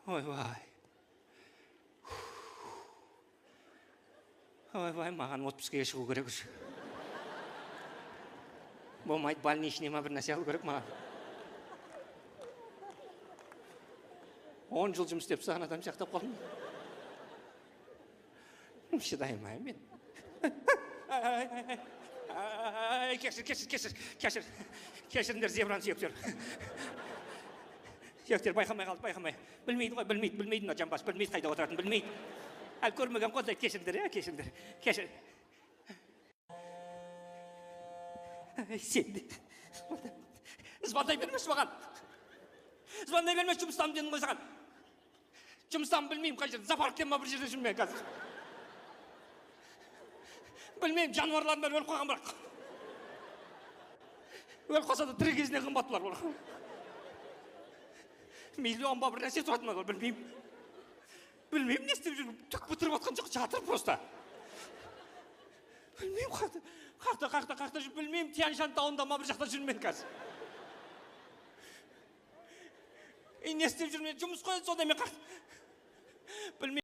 ойбай ойбай маған отпускіге шығу керек уже болмайды больничный ма бір нәрсе алу керек маған 10 жыл жұмыс істеп тастаған адам сияқтап қалдым шыдай алмаймын мен кешіріңдер зебраның сүйектері байқамай қалды білмейді ғой білмейді мына жамбас білмейді қайда отыратынын білмейді әлі көрмеген ғой кешіріңдер сен звондай бермеші маған звондай бермеші жұмыстамын дедің ғой саған жұмыстамын білмеймін қай жерде зоопарктен ма бір жерде жүрмін мен қазір білмеймін жануарлардың бәрі өліп қалған бірақ өліп қалса да тірі кезінен қымбат бұлар миллион ба бір нәрсе тұрады ма білмеймін не істеп жүрмін түк бітіріп жатқан жоқ жатыр просто білмеймін қақта жүріп білмеймін Тянь-Шань тауында ма бір жақта жүрмін мен қазір не істеп жүрмін жұмыс қой сонда мен